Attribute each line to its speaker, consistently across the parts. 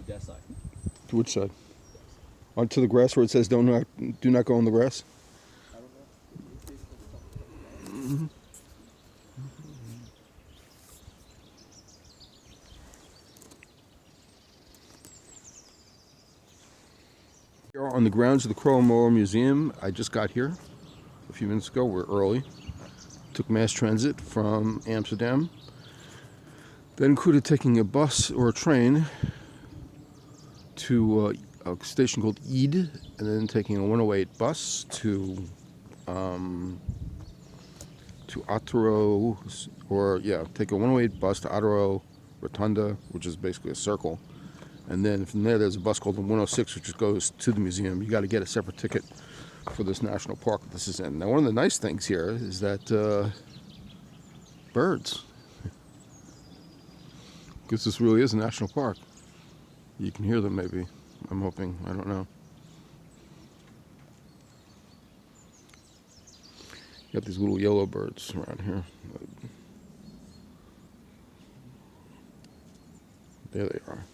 Speaker 1: that side.
Speaker 2: To which side? Onto the grass where it says do not go on the grass?
Speaker 1: I don't know.
Speaker 2: Here on the grounds of the Kroller Museum. I just got here a few minutes ago. We're early. Took mass transit from Amsterdam. That included taking a bus or a train to a station called Eid, and then taking a 108 bus to Otteро, take a 108 bus to Otteро Rotunda, which is basically a circle. And then from there, there's a bus called the 106, which goes to the museum. You got to get a separate ticket for this national park that this is in. Now, one of the nice things here is that birds. Because this really is a national park. You can hear them, maybe. I'm hoping. I don't know. You got these little yellow birds around here. There they are.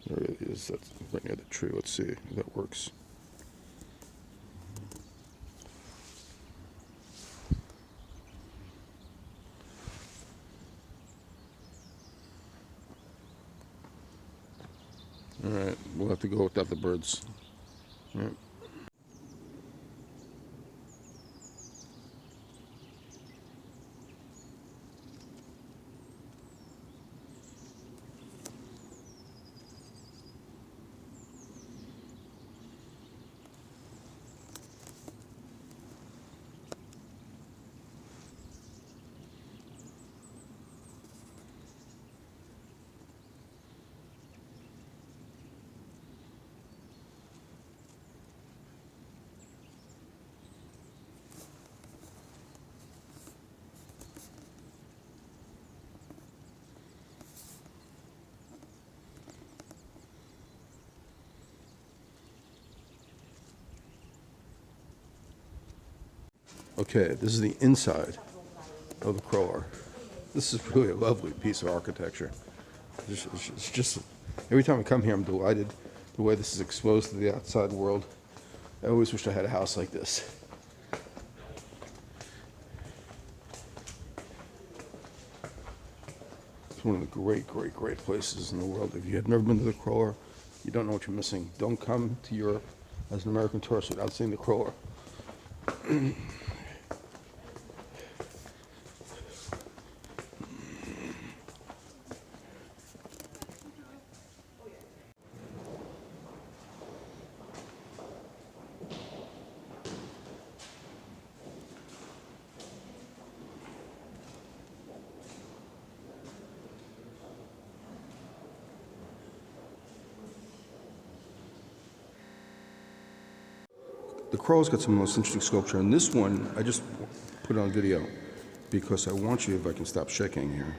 Speaker 2: There it is. That's right near the tree. Let's see if that works. All right, we'll have to go without the birds. All right. Okay, this is the inside of the Kroller. This is really a lovely piece of architecture. It's just, every time I come here, I'm delighted the way this is exposed to the outside world. I always wished I had a house like this. It's one of the great places in the world. If you have never been to the Kroller, you don't know what you're missing. Don't come to Europe as an American tourist without seeing the Kroller. The Kroller's got some most interesting sculpture, and this one I just put on video because I want you, if I can stop shaking here,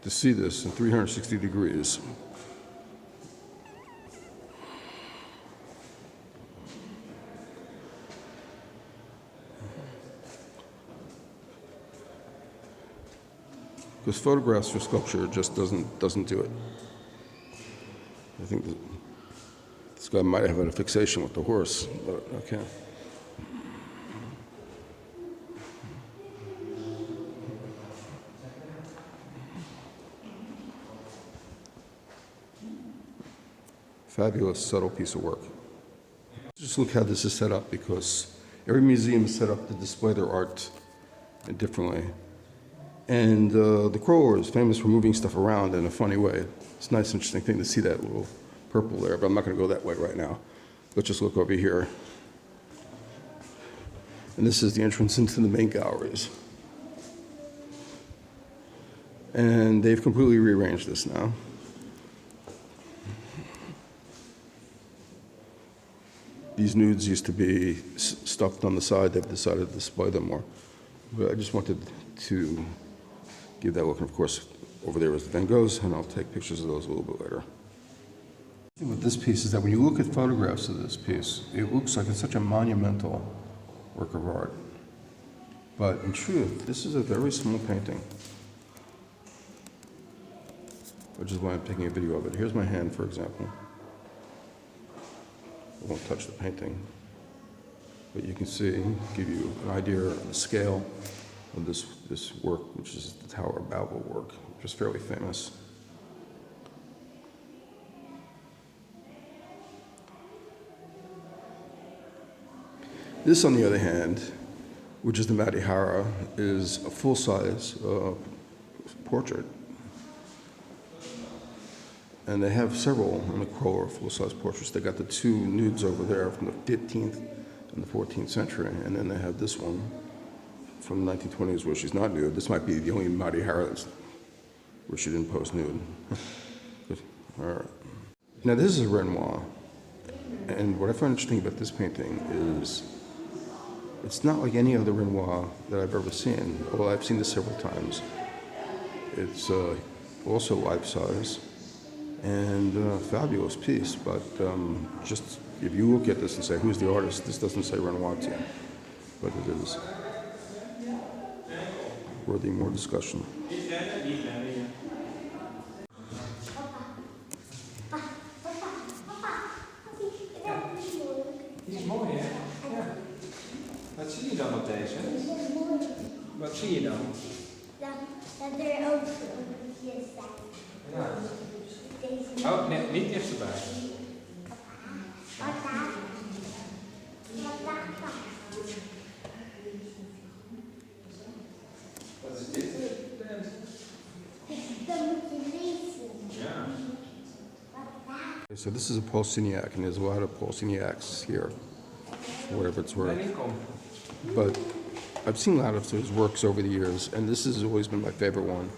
Speaker 2: to see this in 360 degrees. Because photographs for sculpture just doesn't do it. I think that this guy might have had a fixation with the horse, but okay. Fabulous, subtle piece of work. Just look how this is set up, because every museum is set up to display their art differently. And the Kroller is famous for moving stuff around in a funny way. It's a nice, interesting thing to see that little purple there, but I'm not going to go that way right now. Let's just look over here. And this is the entrance into the main galleries. And they've completely rearranged this now. These nudes used to be stuffed on the side. They've decided to display them more. But I just wanted to give that look. And of course, over there is the Van Goghs, and I'll take pictures of those a little bit later. The thing with this piece is that when you look at photographs of this piece, it looks like it's such a monumental work of art. But in truth, this is a very small painting. which is why I'm taking a video of it. Here's my hand, for example. I won't touch the painting, but you can see, give you an idea of the scale of this work, which is the Tower of Babel work, which is fairly famous. This, on the other hand, which is the Madhihara, is a full-size portrait. And they have several in the Kroller full-size portraits. They got the two nudes over there from the 15th and the 14th century, and then they have this one from the 1920s where she's not nude. This might be the only Madhihara where she didn't pose nude. All right. Now this is a Renoir, and what I find interesting about this painting is it's not like any other Renoir that I've ever seen. Well, I've seen this several times. It's also life-size and fabulous piece, but just if you look at this and say, who's the artist, this doesn't say Renoir to you, but it is worthy more discussion.
Speaker 1: Die is mooi, hè? Ja. Wat zie je dan op deze? Wat zie je dan?
Speaker 3: Dat er ook hier staat.
Speaker 1: Ja. Oh, nee, niet dichterbij.
Speaker 3: Wat daar? Wat daar?
Speaker 1: Wat is dit?
Speaker 3: Dan moet je lezen.
Speaker 1: Ja.
Speaker 2: So this is a Paul Signac, and there's a lot of Paul Signacs here, for whatever it's worth. But I've seen a lot of his works over the years, and this has always been my favorite one.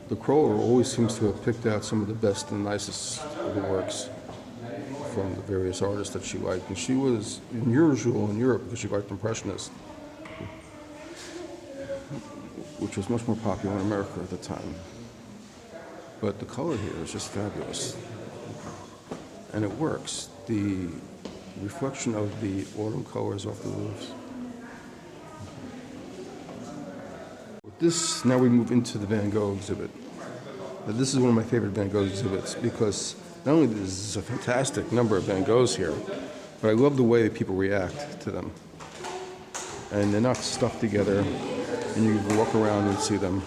Speaker 2: The Kroller always seems to have picked out some of the best and nicest of the works from the various artists that she liked. And she was unusual in Europe because she liked Impressionists, which was much more popular in America at the time. But the color here is just fabulous. And it works. The reflection of the autumn colors off the roofs. With this, now we move into the Van Gogh exhibit. Now, this is one of my favorite Van Gogh exhibits because not only is a fantastic number of Van Goghs here, but I love the way people react to them. And they're not stuck together, and you can walk around and see them.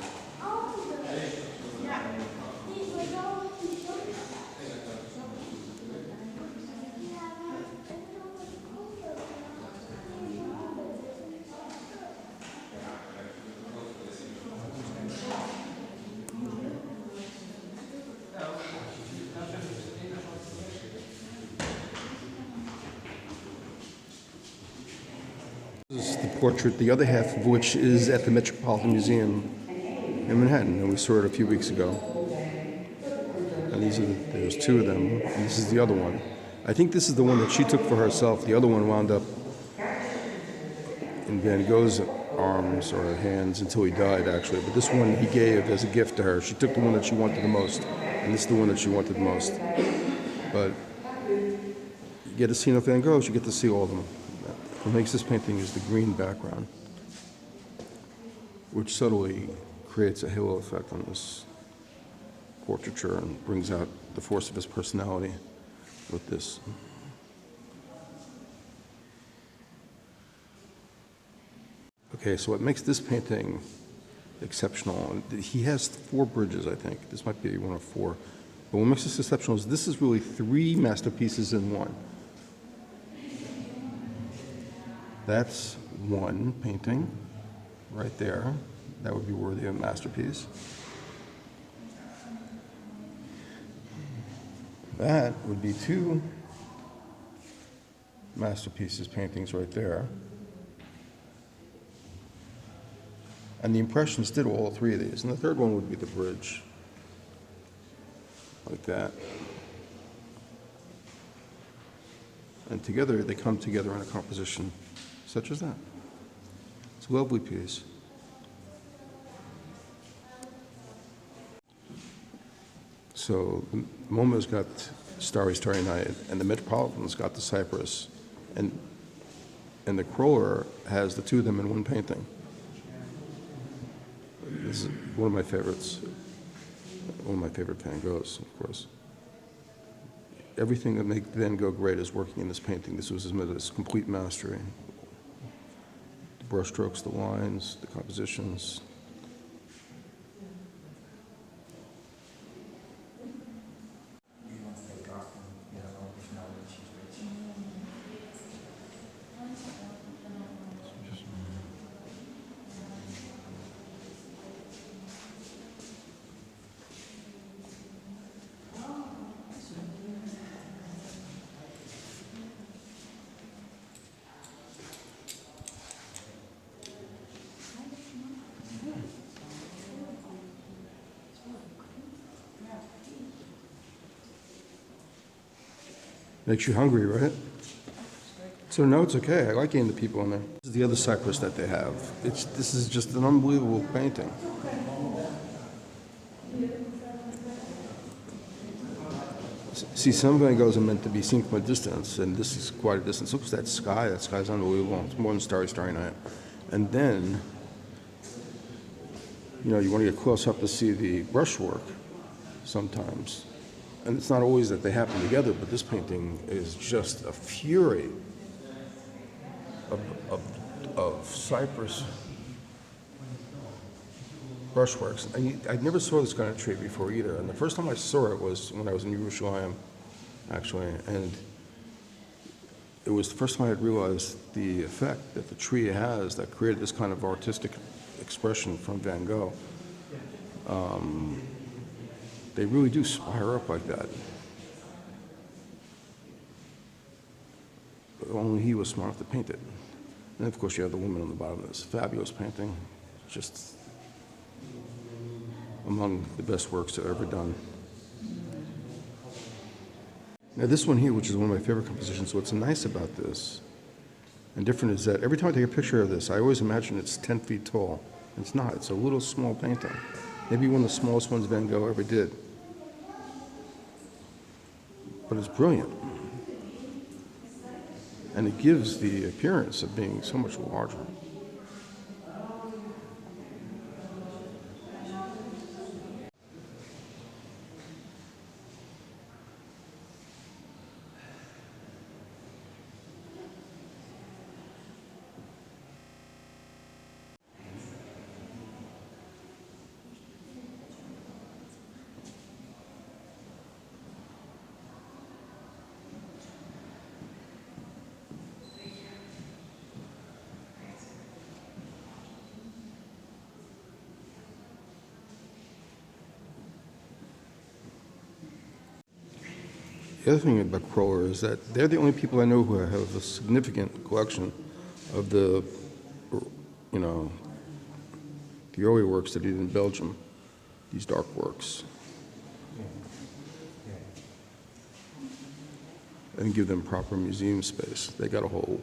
Speaker 2: This is the portrait, the other half of which is at the Metropolitan Museum in Manhattan, and we saw it a few weeks ago. And there's two of them, and this is the other one. I think this is the one that she took for herself. The other one wound up in Van Gogh's arms or hands until he died, actually. But this one he gave as a gift to her. She took the one that she wanted the most, and this is the one that she wanted the most. But you get to see enough Van Goghs, you get to see all of them. What makes this painting is the green background, which subtly creates a halo effect on this portraiture and brings out the force of his personality with this. Okay, so what makes this painting exceptional, he has 4 bridges, I think. This might be one of 4. But what makes this exceptional is this is really 3 masterpieces in one. That's one painting right there. That would be worthy of a masterpiece. That would be 2 masterpieces, paintings right there. And the Impressionists did all 3 of these. And the third one would be the bridge, like that. And together, they come together in a composition such as that. It's a lovely piece. So the MoMA's got Starry, Starry Night, and the Metropolitan's got the Cypress, and the Kroller has the 2 of them in one painting. This is one of my favorites. one of my favorite Van Goghs, of course. Everything that made Van Gogh great is working in this painting. This was his complete mastery. The brushstrokes, the lines, the compositions. Makes you hungry, right? So no, it's okay. I like getting the people in there. This is the other cypress that they have. This is just an unbelievable painting. See, some Van Goghs are meant to be seen from a distance, and this is quite a distance. Look at that sky. That sky's unbelievable. It's more than Starry, Starry Night. And then, you know, you want to get close up to see the brushwork sometimes. And it's not always that they happen together, but this painting is just a fury of cypress brushworks. I never saw this kind of tree before either. And the first time I saw it was when I was in Yerushalayim, actually. And it was the first time I had realized the effect that the tree has that created this kind of artistic expression from Van Gogh. They really do spire up like that. But only he was smart enough to paint it. And of course you have the woman on the bottom of this fabulous painting, just among the best works that are ever done. Now this one here, which is one of my favorite compositions, what's nice about this and different is that every time I take a picture of this, I always imagine it's 10 feet tall. It's not, it's a little small painting. Maybe one of the smallest ones Van Gogh ever did. But it's brilliant. And it gives the appearance of being so much larger. The other thing about Kroller is that they're the only people I know who have a significant collection of the, you know, the early works that he did in Belgium, these dark works. And give them proper museum space. They got a whole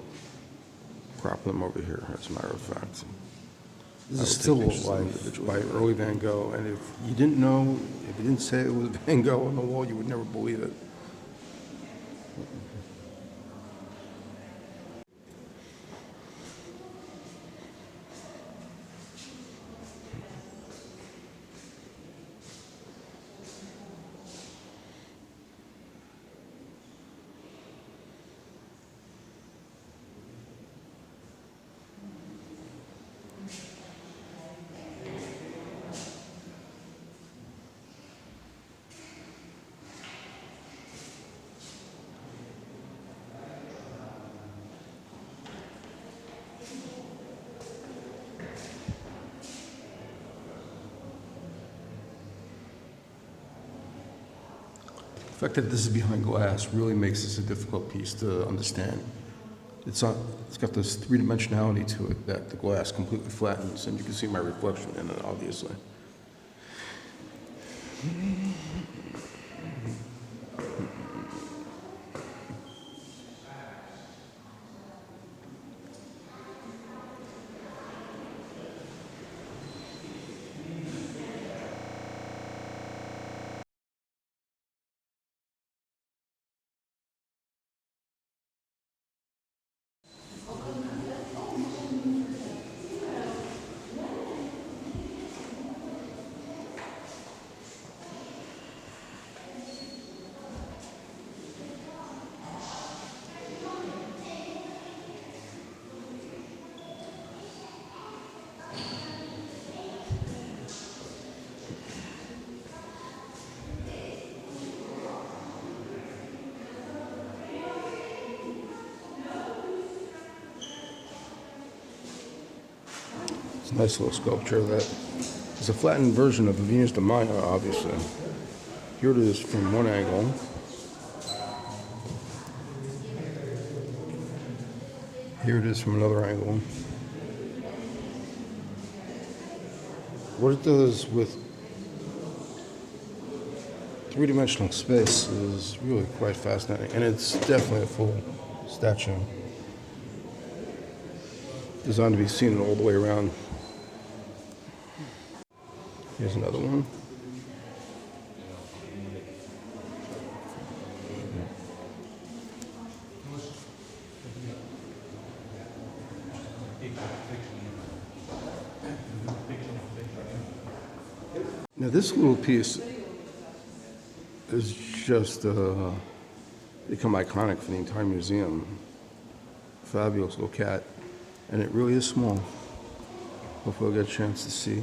Speaker 2: crop of them over here, as a matter of fact. This is still by early Van Gogh, and if you didn't know, if you didn't say it was Van Gogh on the wall, you would never believe it. The fact that this is behind glass really makes this a difficult piece to understand. It's got this three-dimensionality to it that the glass completely flattens, and you can see my reflection in it, obviously. a nice little sculpture that is a flattened version of the Venus de Maya, obviously. Here it is from one angle. Here it is from another angle. What it does with three-dimensional space is really quite fascinating, and it's definitely a full statue. Designed to be seen all the way around. Here's another one. Now this little piece is just become iconic for the entire museum. Fabulous little cat, and it really is small. Hopefully I'll get a chance to see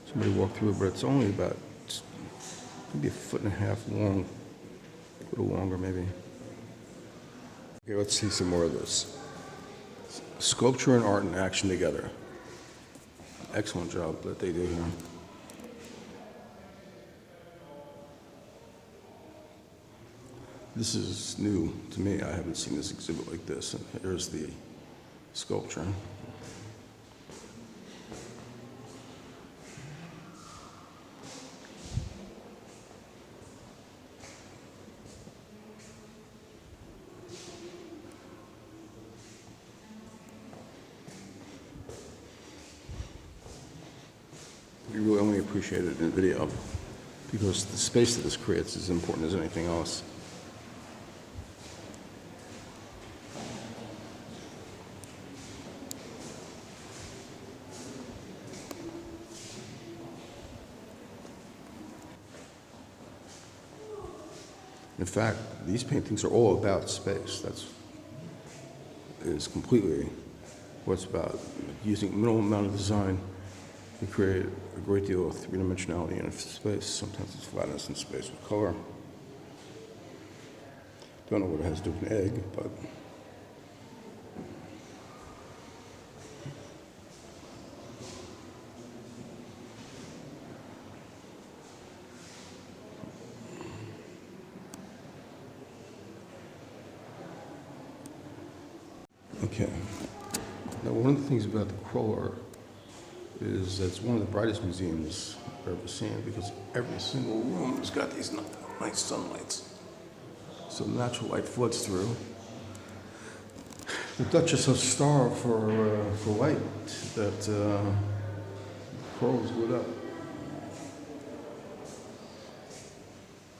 Speaker 2: somebody walk through it, but it's only about maybe 1.5 feet long, a little longer maybe. Okay, let's see some more of this. Sculpture and art in action together. Excellent job that they do here. This is new to me. I haven't seen this exhibit like this. And here's the sculpture. You really only appreciate it in video because the space that this creates is as important as anything else. In fact, these paintings are all about space. That is completely what it's about. Using minimal amount of design to create a great deal of three-dimensionality in space. Sometimes it's flatness in space with color. Don't know what it has to do with an egg, but okay. Now, one of the things about the Kroller is that it's one of the brightest museums I've ever seen because every single room has got these nice sunlights. So natural light floods through. The Duchess of starved for light that Kroller was lit up.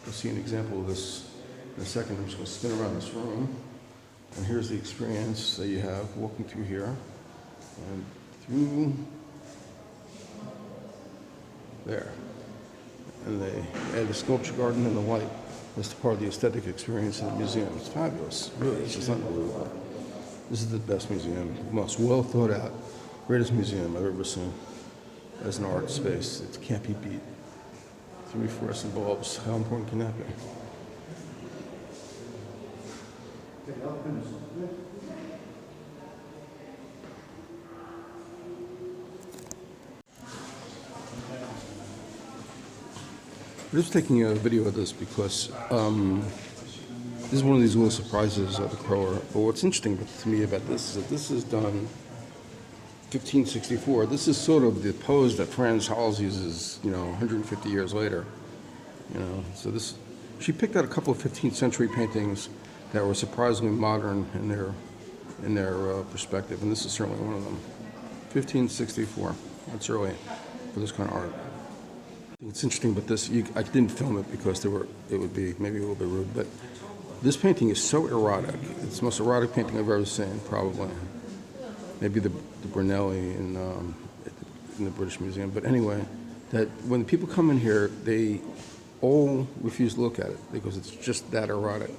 Speaker 2: You'll see an example of this in a second. I'm just going to spin around this room. And here's the experience that you have walking through here and through there. And they add the sculpture garden and the light as part of the aesthetic experience in the museum. It's fabulous. Really, it's just unbelievable. This is the best museum, most well thought out, greatest museum I've ever seen as an art space. It can't be beat. 3 fluorescent bulbs, how important can that be? I'm just taking a video of this because this is one of these little surprises of the Kroller. But what's interesting to me about this is that this is done 1564. This is sort of the pose that Frans Hals uses, 150 years later. So this, she picked out a couple of 15th century paintings that were surprisingly modern in their perspective, and this is certainly one of them. 1564. That's early for this kind of art. It's interesting, but this I didn't film it because it would be maybe a little bit rude, but this painting is so erotic. It's the most erotic painting I've ever seen, probably. Maybe the Brunelli in the British Museum, but anyway, that when people come in here, they all refuse to look at it because it's just that erotic.